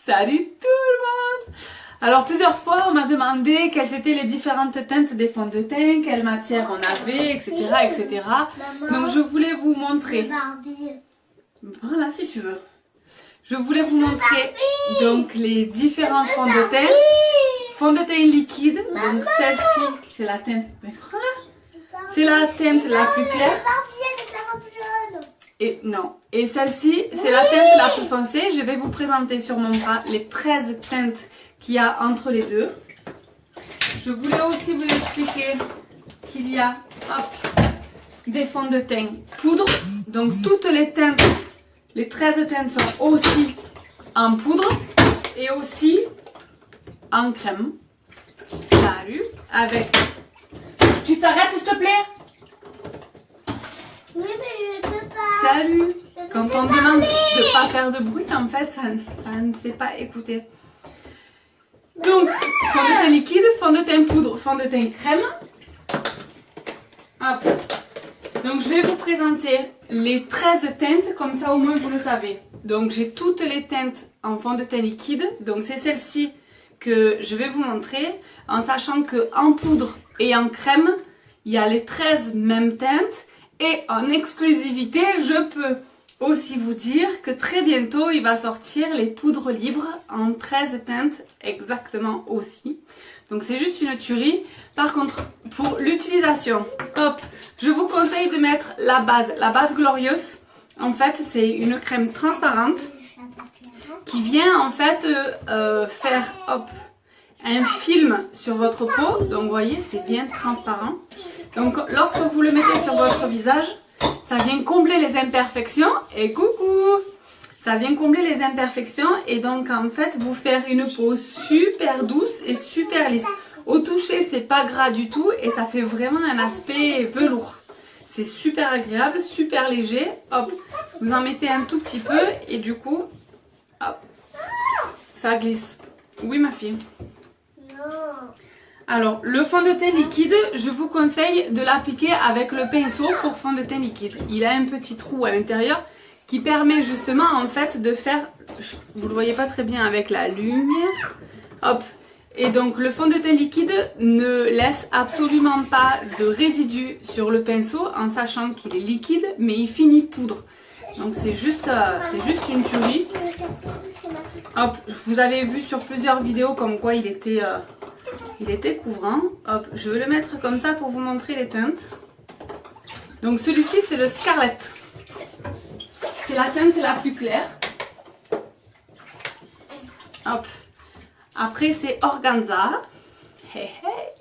Salut tout le monde! Alors plusieurs fois on m'a demandé quelles étaient les différentes teintes des fonds de teint, quelle matière on avait, etc. etc. Donc je voulais vous montrer. Voilà si tu veux. Je voulais vous montrer donc les différents fonds de teint. Fond de teint liquide, donc celle-ci c'est la teinte. C'est la teinte la plus claire. Et non. Et celle-ci, c'est la teinte la plus foncée. Je vais vous présenter sur mon bras les 13 teintes qu'il y a entre les deux. Je voulais aussi vous expliquer qu'il y a des fonds de teint poudre. Donc toutes les teintes, les 13 teintes sont aussi en poudre et aussi en crème. Salut. Avec... Tu t'arrêtes s'il te plaît? Oui, mais je peux pas. Salut. Quand on demande de ne pas faire de bruit, en fait, ça ne sait pas écouter. Donc, fond de teint liquide, fond de teint poudre, fond de teint crème. Hop. Donc, je vais vous présenter les 13 teintes, comme ça au moins vous le savez. Donc, j'ai toutes les teintes en fond de teint liquide. Donc, c'est celle-ci que je vais vous montrer, en sachant qu'en poudre et en crème, il y a les 13 mêmes teintes. Et en exclusivité, je peux aussi vous dire que très bientôt, il va sortir les poudres libres en 13 teintes exactement aussi. Donc c'est juste une tuerie. Par contre, pour l'utilisation, hop, je vous conseille de mettre la base Glorious. En fait, c'est une crème transparente qui vient en fait faire un film sur votre peau. Donc vous voyez, c'est bien transparent. Donc lorsque vous le mettez sur votre visage, ça vient combler les imperfections. Et coucou! Ça vient combler les imperfections et donc en fait vous faire une peau super douce et super lisse. Au toucher, c'est pas gras du tout et ça fait vraiment un aspect velours. C'est super agréable, super léger. Hop, vous en mettez un tout petit peu et du coup, hop, ça glisse. Oui ma fille. Non. Alors, le fond de teint liquide, je vous conseille de l'appliquer avec le pinceau pour fond de teint liquide. Il a un petit trou à l'intérieur qui permet justement en fait de faire, vous le voyez pas très bien avec la lumière, hop. Et donc le fond de teint liquide ne laisse absolument pas de résidus sur le pinceau en sachant qu'il est liquide mais il finit poudre. Donc c'est juste une tuerie. Hop, vous avez vu sur plusieurs vidéos comme quoi il était couvrant. Hop, je vais le mettre comme ça pour vous montrer les teintes. Donc celui-ci c'est le Scarlet. C'est la teinte la plus claire. Hop. Après c'est Organza. Hey, hey.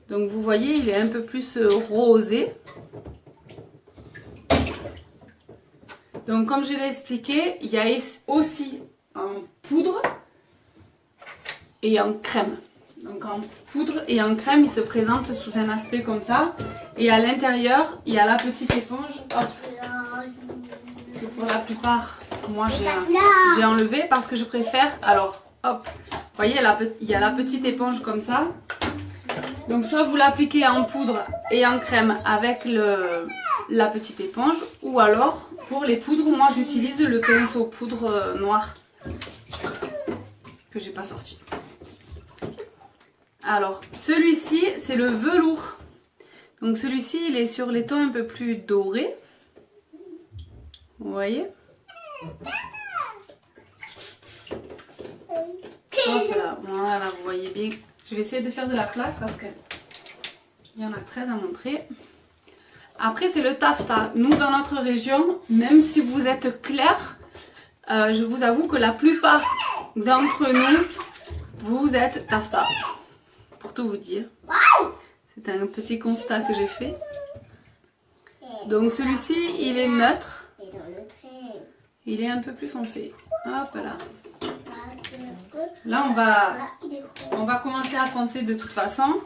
Donc vous voyez, il est un peu plus rosé. Donc comme je l'ai expliqué, il y a aussi en poudre et en crème. Donc en poudre et en crème, il se présente sous un aspect comme ça. Et à l'intérieur, il y a la petite éponge. Hop. Que pour la plupart, moi j'ai enlevé parce que je préfère. Alors, hop, vous voyez, il y a la petite éponge comme ça. Donc soit vous l'appliquez en poudre et en crème avec la petite éponge, ou alors pour les poudres, moi j'utilise le pinceau poudre noir que j'ai pas sorti. Alors celui-ci c'est le velours. Donc celui-ci il est sur les tons un peu plus dorés. Vous voyez? Hop là, voilà, vous voyez bien. Je vais essayer de faire de la place parce que il y en a 13 à montrer. Après c'est le taffetas. Nous dans notre région, même si vous êtes clair, je vous avoue que la plupart d'entre nous, vous êtes taffetas. Pour tout vous dire. C'est un petit constat que j'ai fait. Donc celui-ci il est neutre. Il est un peu plus foncé. Hop là. Là on va commencer à foncer de toute façon.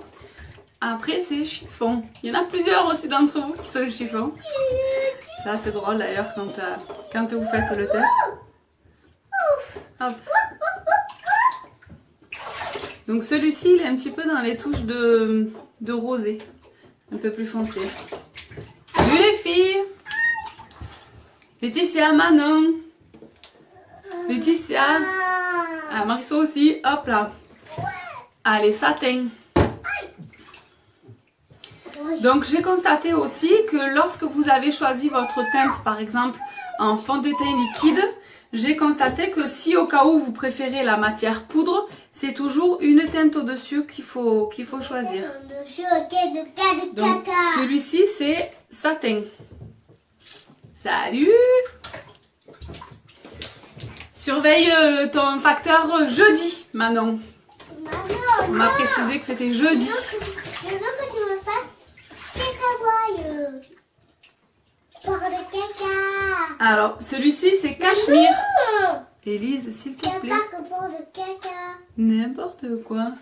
Après c'est chiffon. Il y en a plusieurs aussi d'entre vous qui sont chiffon. Ça c'est drôle d'ailleurs quand vous faites le test. Hop. Donc celui-ci il est un petit peu dans les touches de rosé. Un peu plus foncé. Salut les filles. Laetitia, Manon. Laetitia. Ah, Marisol aussi. Hop là. Allez, satin. Donc j'ai constaté aussi que lorsque vous avez choisi votre teinte, par exemple en fond de teint liquide, j'ai constaté que si au cas où vous préférez la matière poudre, c'est toujours une teinte au-dessus qu'il faut choisir. Donc celui-ci c'est satin. Salut! Surveille ton facteur jeudi, Manon. On m'a précisé que c'était jeudi. Je veux que tu me fasses cacahuayeux. Pour de caca. Alors, celui-ci, c'est cachemire. Non. Élise, s'il te Il plaît. n'y a pas que pour de caca. N'importe quoi.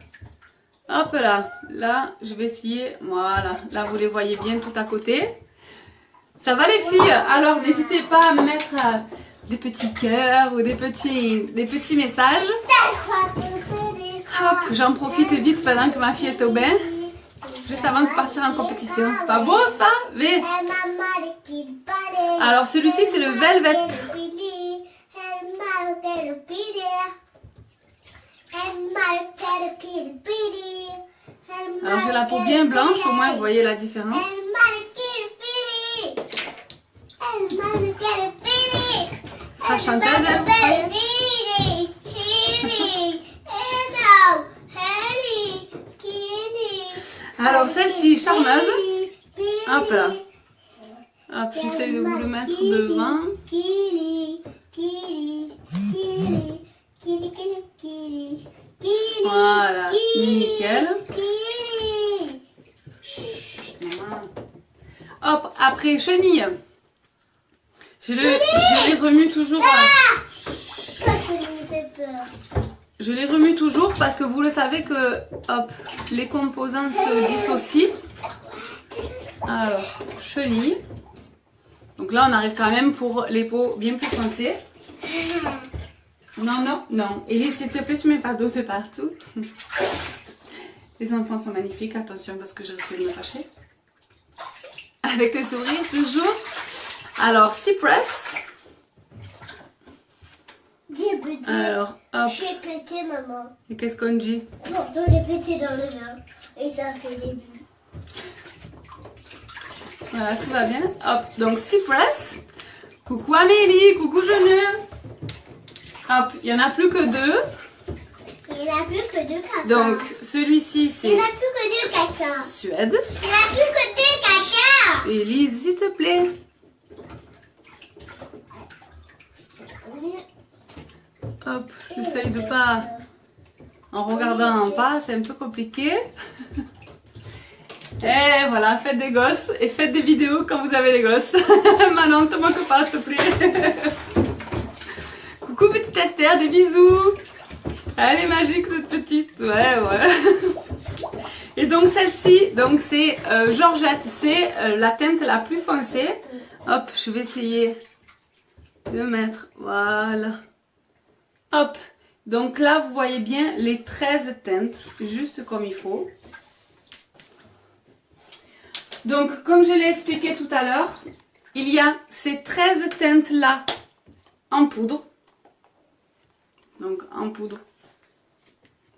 Hop là. Là, je vais essayer. Voilà. Là, vous les voyez bien tout à côté. Ça va les filles? Alors, n'hésitez pas à me mettre des petits cœurs ou des petits messages. Hop, j'en profite vite pendant que ma fille est au bain. Juste avant de partir en compétition. C'est pas beau ça? Mais... Alors celui-ci c'est le Velvet. Alors j'ai la peau bien blanche, au moins vous voyez la différence. Ça chanteuse, hein? Alors celle-ci, charmeuse. Hop là. Hop, j'essaie de vous le mettre devant. Voilà, nickel. Chut, maman. Hop, après chenille. Je les remue toujours. Je les remue toujours parce que vous le savez que hop, les composants se dissocient. Alors, chenille. Donc là, on arrive quand même pour les peaux bien plus foncées. Non, non, non. Élise, s'il te plaît, tu mets pas d'eau de partout. Les enfants sont magnifiques. Attention parce que je risque de me fâcher. Avec le sourire, toujours. Alors, Cypress. Alors, hop. J'ai pété, maman. Et qu'est-ce qu'on dit? Non, je l'ai pété dans le vin. Et ça fait des bulles. Voilà, tout va bien. Hop, donc Cypress. Coucou Amélie, coucou Genue. Hop, il n'y en a plus que deux. Il n'y en a plus que deux caca. Donc, celui-ci, c'est Il n'y en a plus que deux caca. Suède. Il n'y en a plus que deux caca. Élise, s'il te plaît. Hop, j'essaye de pas... En regardant en bas, c'est un peu compliqué. Et voilà, faites des gosses et faites des vidéos quand vous avez des gosses. Manon, ne te moque pas, s'il te plaît. Coucou petite Esther, des bisous. Elle est magique cette petite. Ouais, ouais. Et donc celle-ci, donc c'est Georgette, c'est la teinte la plus foncée. Hop, je vais essayer de mettre, voilà. Hop, donc là vous voyez bien les 13 teintes, juste comme il faut. Donc comme je l'ai expliqué tout à l'heure, il y a ces 13 teintes là en poudre. Donc en poudre.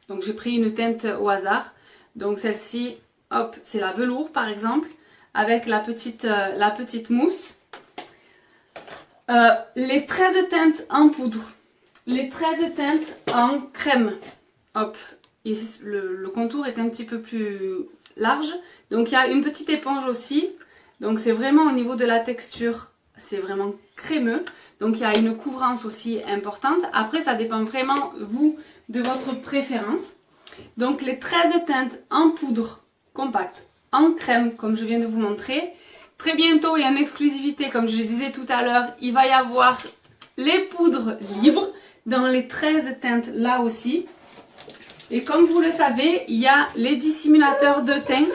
Donc j'ai pris une teinte au hasard. Donc celle-ci, hop, c'est la velours par exemple, avec la petite mousse. Les 13 teintes en poudre. Les 13 teintes en crème. Hop, et le contour est un petit peu plus large. Donc il y a une petite éponge aussi. Donc c'est vraiment au niveau de la texture, c'est vraiment crémeux. Donc il y a une couvrance aussi importante. Après ça dépend vraiment vous de votre préférence. Donc les 13 teintes en poudre compacte, en crème comme je viens de vous montrer. Très bientôt et en exclusivité comme je le disais tout à l'heure, il va y avoir les poudres libres dans les 13 teintes là aussi. Et comme vous le savez, il y a les dissimulateurs de teint.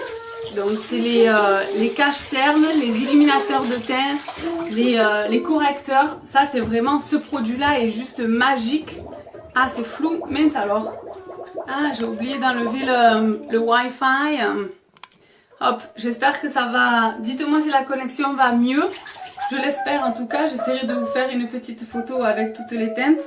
Donc c'est les cache-cernes, les illuminateurs de teint, les correcteurs. Ça c'est vraiment, ce produit là est juste magique. Ah c'est flou, mince alors. Ah j'ai oublié d'enlever le Wi-Fi. Hop, j'espère que ça va. Dites-moi si la connexion va mieux. Je l'espère en tout cas. J'essaierai de vous faire une petite photo avec toutes les teintes.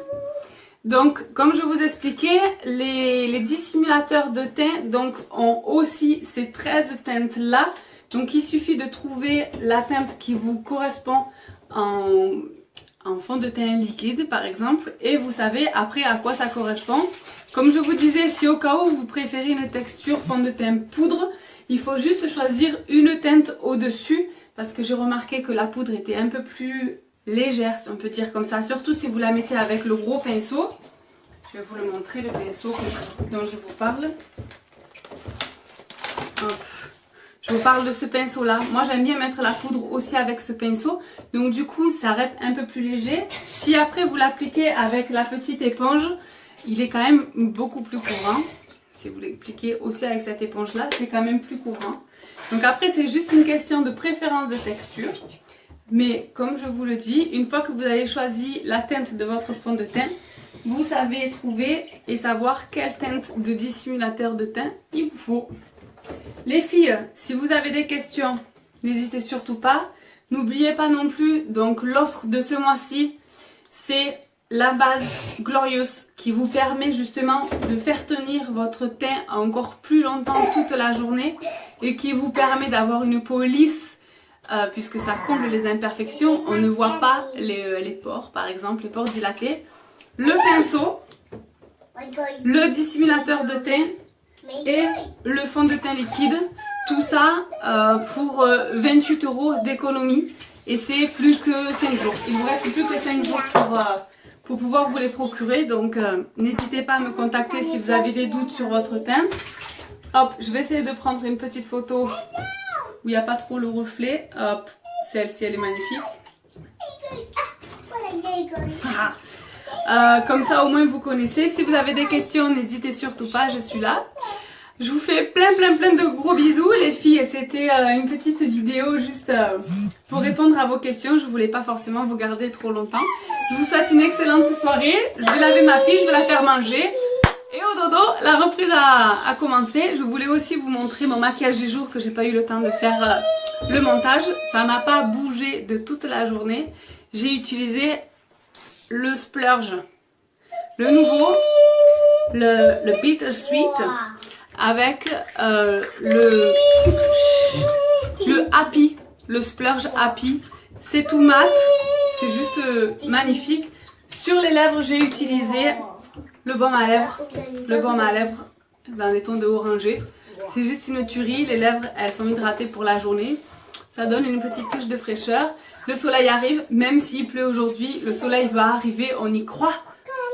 Donc, comme je vous expliquais, les dissimulateurs de teint donc, ont aussi ces 13 teintes-là. Donc, il suffit de trouver la teinte qui vous correspond en fond de teint liquide, par exemple. Et vous savez après à quoi ça correspond. Comme je vous disais, si au cas où vous préférez une texture fond de teint poudre, il faut juste choisir une teinte au-dessus. Parce que j'ai remarqué que la poudre était un peu plus légère, si on peut dire comme ça, surtout si vous la mettez avec le gros pinceau. Je vais vous le montrer, le pinceau dont je vous parle. Hop. Je vous parle de ce pinceau là. Moi j'aime bien mettre la poudre aussi avec ce pinceau. Donc du coup ça reste un peu plus léger. Si après vous l'appliquez avec la petite éponge, il est quand même beaucoup plus courant. Si vous l'appliquez aussi avec cette éponge là, c'est quand même plus courant. Donc après c'est juste une question de préférence de texture. Mais comme je vous le dis, une fois que vous avez choisi la teinte de votre fond de teint, vous savez trouver et savoir quelle teinte de dissimulateur de teint il vous faut. Les filles, si vous avez des questions, n'hésitez surtout pas. N'oubliez pas non plus, donc l'offre de ce mois-ci, c'est la base Glorious qui vous permet justement de faire tenir votre teint encore plus longtemps toute la journée et qui vous permet d'avoir une peau lisse. Puisque ça comble les imperfections, on ne voit pas les pores, par exemple, les pores dilatés. Le pinceau, le dissimulateur de teint et le fond de teint liquide. Tout ça pour 28 € d'économie. Et c'est plus que 5 jours. Il vous reste plus que 5 jours pour pouvoir vous les procurer. Donc n'hésitez pas à me contacter si vous avez des doutes sur votre teinte. Hop, je vais essayer de prendre une petite photo où il n'y a pas trop le reflet. Hop, celle-ci elle est magnifique. Comme ça au moins vous connaissez. Si vous avez des questions, n'hésitez surtout pas, je suis là. Je vous fais plein de gros bisous les filles. C'était une petite vidéo juste pour répondre à vos questions. Je voulais pas forcément vous garder trop longtemps. Je vous souhaite une excellente soirée. Je vais laver ma fille, je vais la faire manger. Et au dodo, la reprise a commencé. Je voulais aussi vous montrer mon maquillage du jour que j'ai pas eu le temps de faire le montage. Ça n'a pas bougé de toute la journée. J'ai utilisé le Splurge, le nouveau, le Bittersweet avec le Happy, le Splurge Happy. C'est tout mat, c'est juste magnifique. Sur les lèvres, j'ai utilisé le baume à lèvres dans les tons de orangé. C'est juste une tuerie, les lèvres elles sont hydratées pour la journée. Ça donne une petite touche de fraîcheur. Le soleil arrive, même s'il pleut aujourd'hui, le soleil va arriver, on y croit.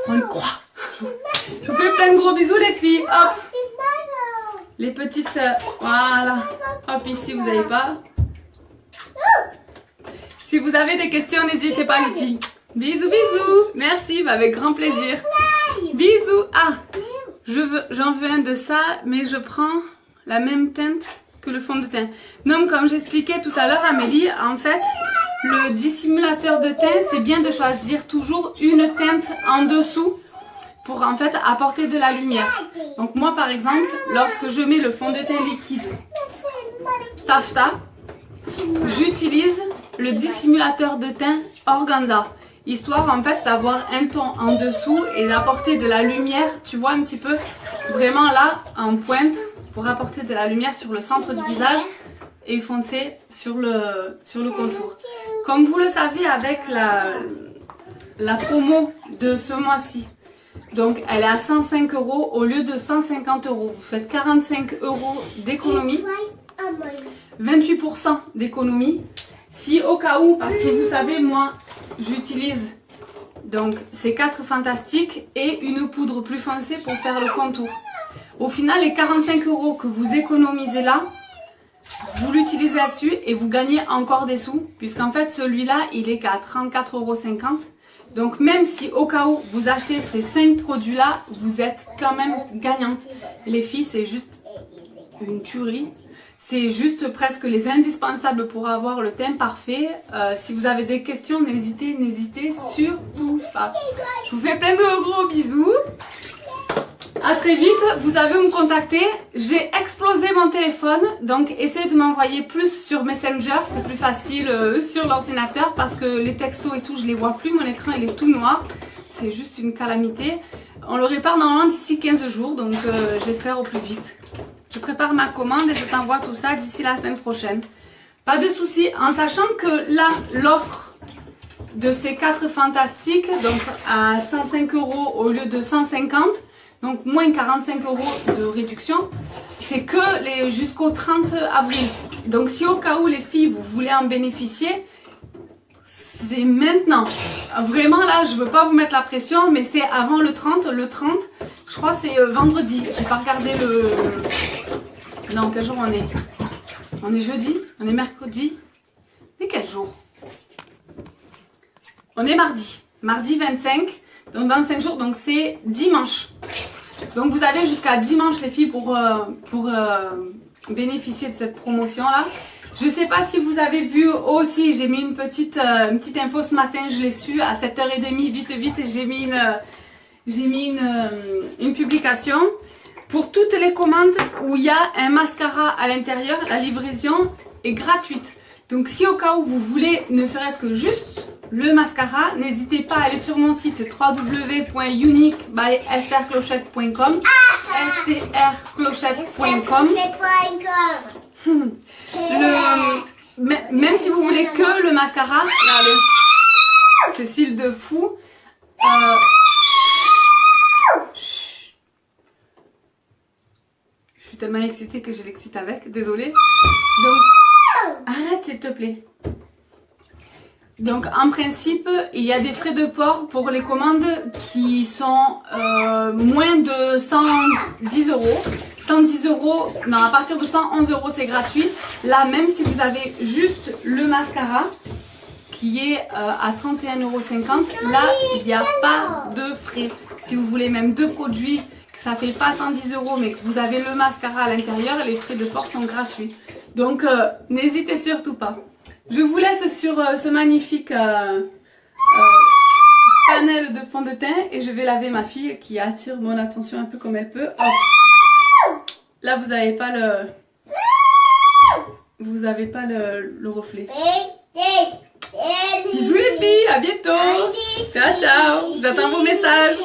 On y croit. Je vous fais plein de gros bisous les filles. Hop. Les petites, voilà. Hop, ici vous n'avez pas. Si vous avez des questions, n'hésitez pas les filles. Bisous, bisous. Merci, avec grand plaisir. Bisous. Ah, j'en veux un de ça, mais je prends la même teinte que le fond de teint. Non, comme j'expliquais tout à l'heure, Amélie, en fait, le dissimulateur de teint, c'est bien de choisir toujours une teinte en dessous pour en fait apporter de la lumière. Donc moi, par exemple, lorsque je mets le fond de teint liquide taffetas, j'utilise le dissimulateur de teint organza. Histoire en fait d'avoir un ton en dessous et d'apporter de la lumière, tu vois un petit peu, vraiment là, en pointe, pour apporter de la lumière sur le centre du visage et foncer sur le contour. Comme vous le savez avec la promo de ce mois-ci, donc elle est à 105 € au lieu de 150 €. Vous faites 45 € d'économie, 28% d'économie. Si au cas où, parce que vous savez, moi j'utilise donc ces 4 fantastiques et une poudre plus foncée pour faire le contour. Au final, les 45 € que vous économisez là, vous l'utilisez là-dessus et vous gagnez encore des sous, puisqu'en fait celui-là il est qu'à 34,50 €. Donc même si au cas où vous achetez ces 5 produits là, vous êtes quand même gagnante. Les filles, c'est juste une tuerie. C'est juste presque les indispensables pour avoir le teint parfait. Si vous avez des questions, n'hésitez surtout pas. Je vous fais plein de gros bisous. À très vite, vous savez où me contacter. J'ai explosé mon téléphone, donc essayez de m'envoyer plus sur Messenger, c'est plus facile sur l'ordinateur parce que les textos et tout, je les vois plus, mon écran il est tout noir. C'est juste une calamité. On le répare normalement d'ici 15 jours, donc j'espère au plus vite. Je prépare ma commande et je t'envoie tout ça d'ici la semaine prochaine. Pas de soucis, en sachant que là, l'offre de ces 4 fantastiques, donc à 105 € au lieu de 150, donc moins 45 € de réduction, c'est que jusqu'au 30 avril. Donc si au cas où les filles, vous voulez en bénéficier, c'est maintenant. Vraiment là, je veux pas vous mettre la pression, mais c'est avant le 30. Le 30, je crois c'est vendredi. J'ai pas regardé le... Non, quel jour on est? On est jeudi? On est mercredi? Et quel jour? On est mardi. Mardi 25. Donc dans 5 jours, donc c'est dimanche. Donc vous avez jusqu'à dimanche les filles pour bénéficier de cette promotion là. Je sais pas si vous avez vu aussi, j'ai mis une petite info ce matin, je l'ai su à 7h30, vite, j'ai mis une publication. Pour toutes les commandes où il y a un mascara à l'intérieur, la livraison est gratuite. Donc si au cas où vous voulez ne serait-ce que juste le mascara, n'hésitez pas à aller sur mon site www.uniquebystrclochette.com strclochette.com. Même si vous voulez que le mascara, regardez, Cécile de fou. Je suis tellement excitée que je l'excite avec, désolée. Donc, arrête s'il te plaît. Donc en principe, il y a des frais de port pour les commandes qui sont moins de 110 €. 110 €, non, à partir de 111 € c'est gratuit. Là, même si vous avez juste le mascara qui est à 31,50 €, là, il n'y a pas de frais. Si vous voulez même 2 produits, ça fait pas 110 € mais que vous avez le mascara à l'intérieur, les frais de port sont gratuits. Donc, n'hésitez surtout pas. Je vous laisse sur ce magnifique panel de fond de teint et je vais laver ma fille qui attire mon attention un peu comme elle peut. Oh. Là, vous n'avez pas le reflet. Bisous les filles, à bientôt. Ciao, ciao. J'attends vos messages.